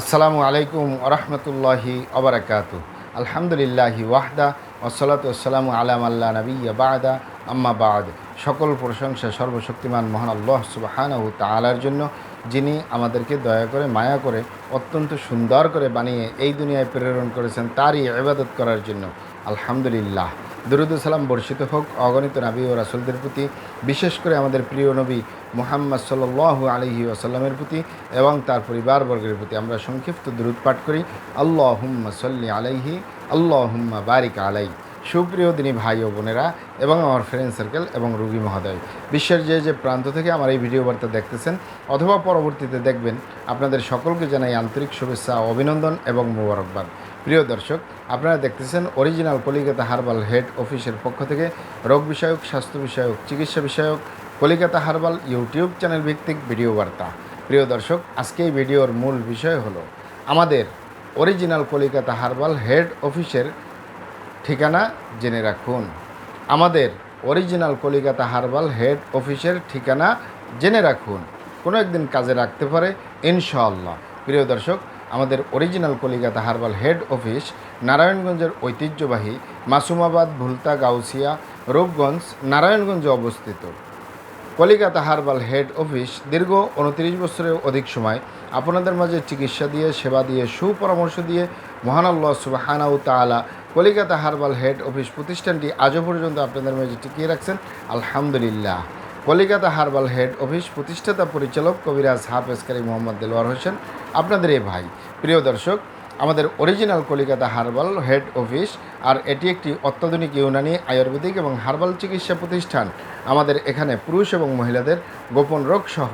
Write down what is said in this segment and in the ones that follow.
আসসালামু আলাইকুম ওরহমতুল্লাহি ওবরাকাতু। আলহামদুলিল্লাহি ওয়াহদা ওয়াসসালাতু ওয়াসসালামু আলা মাল্লা নাবিয়্যা বা'দা আম্মা বা'দ। সকল প্রশংসা সর্বশক্তিমান মহান আল্লাহ সুবহানাহু তাআলার জন্য, যিনি আমাদেরকে দয়া করে মায়া করে অত্যন্ত সুন্দর করে বানিয়ে এই দুনিয়ায় প্রেরণ করেছেন তারই ইবাদত করার জন্য। আলহামদুলিল্লাহ। দরুদ ও সালাম বর্ষিত হোক অগণিত নবী ও রাসূলদের প্রতি, বিশেষ করে আমাদের প্রিয় নবী মুহাম্মদ সাল্লাল্লাহু আলাইহি ওয়াসাল্লামের প্রতি এবং তার পরিবারবর্গের প্রতি। আমরা সংক্ষিপ্ত দরুদ পাঠ করি, আল্লাহুম্মা সাল্লি আলাইহি আল্লাহুম্মা বারিক আলাই। সুপ্রিয় দিনী ভাই ও বোনেরা এবং আমার ফ্রেন্ড সার্কেল এবং রোগী মহোদয়, বিশ্বের যে প্রান্ত থেকে আমার এই ভিডিও বার্তা দেখতেছেন অথবা পরবর্তীতে দেখবেন, আপনাদের সকলকে জানাই আন্তরিক শুভেচ্ছা, অভিনন্দন এবং মোবারকবাদ। প্রিয় দর্শক, আপনারা দেখতেছেন অরিজিনাল কলিকাতা হার্বাল হেড অফিসের পক্ষ থেকে রোগ বিষয়ক, স্বাস্থ্য বিষয়ক, চিকিৎসা বিষয়ক কলিকাতা হার্বাল ইউটিউব চ্যানেল ভিত্তিক ভিডিও বার্তা। প্রিয় দর্শক, আজকে এই ভিডিওর মূল বিষয় হলো আমাদের অরিজিনাল কলিকাতা হার্বাল হেড অফিসের ঠিকানা জেনে রাখুন। আমাদের অরিজিনাল কলিকাতা হার্বাল হেড অফিসের ঠিকানা জেনে রাখুন, কোনো একদিন কাজে রাখতে পারে ইনশাআল্লাহ। প্রিয় দর্শক, আমাদের original Calcutta herbal head office নারায়ণগঞ্জের ঐতিহ্যবাহী মাসুমাবাদ, ভুলতা, গাউসিয়া, রূপগঞ্জ, নারায়ণগঞ্জে অবস্থিত। কলিকাতা হার্বাল হেড অফিস দীর্ঘ 29 বছরের অধিক সময় আপনাদের মাঝে চিকিৎসা দিয়ে, সেবা দিয়ে, সুপরামর্শ দিয়ে মহান আল্লাহ সুবহানাহু তাআলা কলিকাতা হার্বাল হেড অফিস প্রতিষ্ঠানটি আজও পর্যন্ত আপনাদের মাঝে টিকিয়ে রাখছেন, আলহামদুলিল্লাহ। কলিকাতা হার্বাল হেড অফিস প্রতিষ্ঠাতা পরিচালক কবিরাজ হাফেজ কারি মোহাম্মদ দেলোয়ার হোসেন, আপনাদের এই ভাই। প্রিয় দর্শক, আমাদের original Calcutta herbal head office, আর এটি একটি অত্যাধুনিক ইউনানি, আয়ুর্বেদিক এবং হার্বাল চিকিৎসা প্রতিষ্ঠান। আমাদের এখানে পুরুষ এবং মহিলাদের গোপন রোগ সহ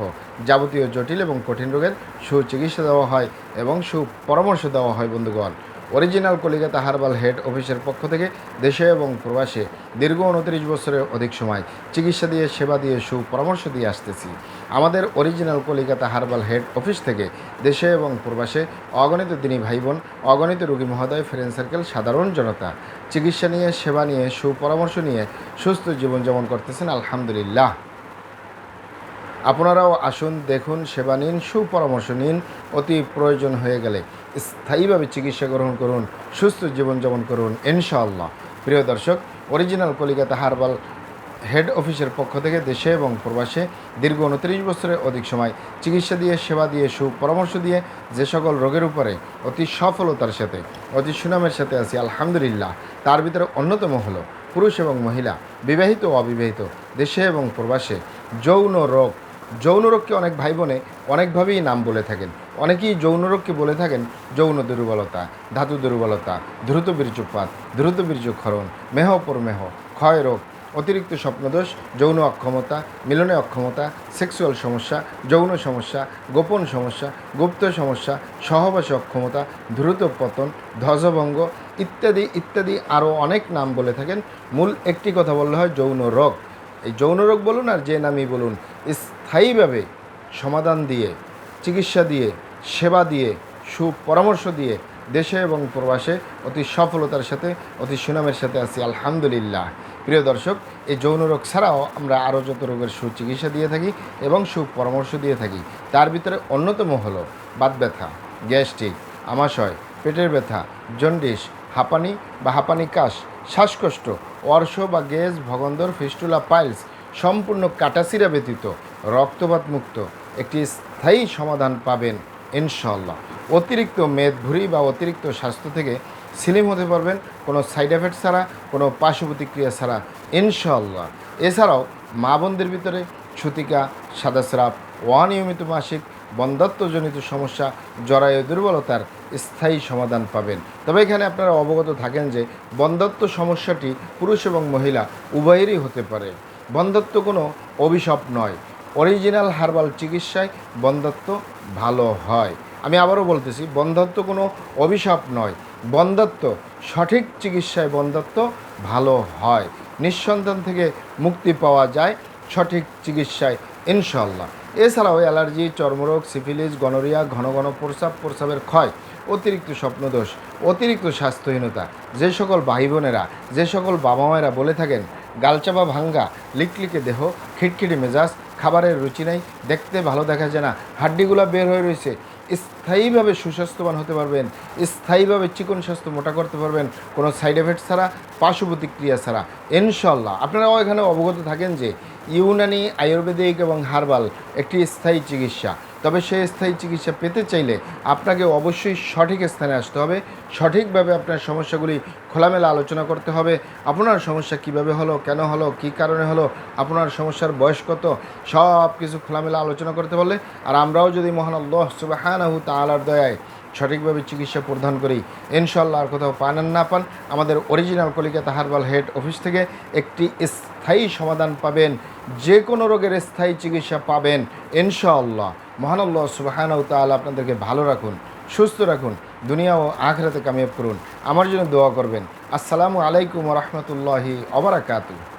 যাবতীয় জটিল এবং কঠিন রোগের সুচিকিৎসা দেওয়া হয় এবং সুপরামর্শ দেওয়া হয়। বন্ধুগণ, অরিজিনাল কলিকাতা হার্বাল হেড অফিসের পক্ষ থেকে দেশে এবং প্রবাসে দীর্ঘ 29 বছরের অধিক সময় চিকিৎসা দিয়ে, সেবা দিয়ে, সুপরামর্শ দিয়ে আসতেছি। আমাদের original Calcutta herbal head office থেকে দেশে এবং প্রবাসে অগণিত দিনী ভাই বোন, অগণিত রোগী মহোদয়, ফ্রেন্ড সার্কেল, সাধারণ জনতা চিকিৎসা নিয়ে, সেবা নিয়ে, সুপরামর্শ নিয়ে সুস্থ জীবনযাপন করতেছেন, আলহামদুলিল্লাহ। আপনারাও আসুন, দেখুন, সেবা নিন, সুপরামর্শ নিন। অতি প্রয়োজন হয়ে গেলে স্থায়ীভাবে চিকিৎসা গ্রহণ করুন, সুস্থ জীবনযাপন করুন ইনশাআল্লাহ। প্রিয় দর্শক, অরিজিনাল কলিকাতা হার্বাল হেড অফিসের পক্ষ থেকে দেশে এবং প্রবাসে দীর্ঘ 29 বছরের অধিক সময় চিকিৎসা দিয়ে, সেবা দিয়ে, সুপরামর্শ দিয়ে যে সকল রোগের উপরে অতি সফলতার সাথে, অতি সুনামের সাথে আছি, আলহামদুলিল্লাহ। তার ভিতরে অন্যতম হলো পুরুষ এবং মহিলা, বিবাহিত ও অবিবাহিত, দেশে এবং প্রবাসে যৌন রোগ। যৌন রোগকে অনেক ভাই বোনে অনেকভাবেই নাম বলে থাকেন। অনেকেই যৌন রোগকে বলে থাকেন যৌন দুর্বলতা, ধাতু দুর্বলতা, দ্রুত বীর্যপাত, দ্রুত বীর্যক্ষরণ, মেহ প্রমেহ, ক্ষয় রোগ, অতিরিক্ত স্বপ্নদোষ, যৌন অক্ষমতা, মিলনে অক্ষমতা, সেক্সুয়াল সমস্যা, যৌন সমস্যা, গোপন সমস্যা, গুপ্ত সমস্যা, সহবাসে অক্ষমতা, দ্রুত পতন, ধ্বজভঙ্গ ইত্যাদি ইত্যাদি আরও অনেক নাম বলে থাকেন। মূল একটি কথা বললে হয় যৌন রোগ। এই যৌন রোগ বলুন আর যে নামই বলুন, স্থায়ীভাবে সমাধান দিয়ে, চিকিৎসা দিয়ে, সেবা দিয়ে, সুপরামর্শ দিয়ে দেশে এবং প্রবাসে অতি সফলতার সাথে, অতি সুনামের সাথে আছি, আলহামদুলিল্লাহ। প্রিয় দর্শক, এই যৌন রোগ ছাড়াও আমরা আরও যত রোগের সুচিকিৎসা দিয়ে থাকি এবং সুপরামর্শ দিয়ে থাকি। তার ভিতরে অন্যতম হলো বাত ব্যথা, গ্যাস্ট্রিক, আমাশয়, পেটের ব্যথা, জন্ডিস, হাঁপানি বা হাঁপানি কাশ, শ্বাসকষ্ট, অর্শ বা গ্যাস, ভগন্দর, ফিস্টুলা, পাইলস সম্পূর্ণ কাটাছিরা ব্যতীত রক্তপাত মুক্ত একটি স্থায়ী সমাধান পাবেন ইনশাআল্লাহ। অতিরিক্ত মেদভুঁড়ি বা অতিরিক্ত স্বাস্থ্য থেকে স্লিম হতে পারবেন কোনো সাইড এফেক্ট ছাড়া, কোনো পার্শ্ব প্রতিক্রিয়া ছাড়া ইনশাআল্লাহ। এছাড়াও মা বোনদের ভিতরে ছুতিকা, সাদাস্রাব, অনিয়মিত মাসিক, বন্ধ্যাত্বজনিত সমস্যা, জরায়ু দুর্বলতার স্থায়ী সমাধান পাবেন। তবে এখানে আপনারা অবগত থাকেন যে বন্ধ্যাত্ব সমস্যাটি পুরুষ এবং মহিলা উভয়েরই হতে পারে। বন্ধ্যাত্ব কোনো অভিশাপ নয়। অরিজিনাল হার্বাল চিকিৎসায় বন্ধ্যাত্ব ভালো হয়। আমি আবারও বলতেছি, বন্ধ্যাত্ব কোনো অভিশাপ নয়। বন্ধ্যাত্ব সঠিক চিকিৎসায় বন্ধ্যাত্ব ভালো হয়। নিঃসন্তান থেকে মুক্তি পাওয়া যায় সঠিক চিকিৎসায় ইনশাআল্লাহ। এছাড়াও অ্যালার্জি, চর্মরোগ, সিফিলিস, গনোরিয়া, ঘন ঘন প্রস্রাব, প্রস্রাবের ক্ষয়, অতিরিক্ত স্বপ্নদোষ, অতিরিক্ত স্বাস্থ্যহীনতা, যে সকল ভাই বোনেরা, যে সকল বাবা মায়েরা বলে থাকেন গালচাপা ভাঙ্গা, লিকলিকে দেহ, খিটখিটি মেজাজ, খাবারের রুচি নাই, দেখতে ভালো দেখা যায় না, হাড্ডিগুলো বের হয়ে রয়েছে, স্থায়ীভাবে সুস্বাস্থ্যবান হতে পারবেন, স্থায়ীভাবে চিকন স্বাস্থ্য মোটা করতে পারবেন, কোনো সাইড এফেক্ট ছাড়া, পার্শ্ব প্রতিক্রিয়া ছাড়া ইনশাল্লাহ। আপনারাও এখানে অবগত থাকেন যে ইউনানি, আয়ুর্বেদিক এবং হার্বাল একটি স্থায়ী চিকিৎসা। তবে সেই স্থায়ী চিকিৎসা পেতে চাইলে আপনাকে অবশ্যই সঠিক স্থানে আসতে হবে, সঠিকভাবে আপনার সমস্যাগুলি খোলামেলা আলোচনা করতে হবে। আপনার সমস্যা কিভাবে হলো, কেন হলো, কী কারণে হলো, আপনার সমস্যার বয়স কত, সব কিছু খোলামেলা আলোচনা করতে পারলে, আর আমরাও যদি মহান আল্লাহ সুবহানাহু তাআলার দয়ায় সঠিকভাবে চিকিৎসা প্রদান করি ইনশাল্লাহ, আর কোথাও পান আর না পান, আমাদের original Calcutta herbal head office থেকে একটি স্থায়ী সমাধান পাবেন, যে কোনো রোগের স্থায়ী চিকিৎসা পাবেন ইনশাআল্লাহ। মহান আল্লাহ সুবহানাহু তাআলা আপনাদেরকে ভালো রাখুন, সুস্থ রাখুন, দুনিয়া ও আখিরাতে কামিয়াব করুন। আমার জন্য দোয়া করবেন। আসসালামু আলাইকুম ওয়া রাহমাতুল্লাহি ওয়া বারাকাতুহু।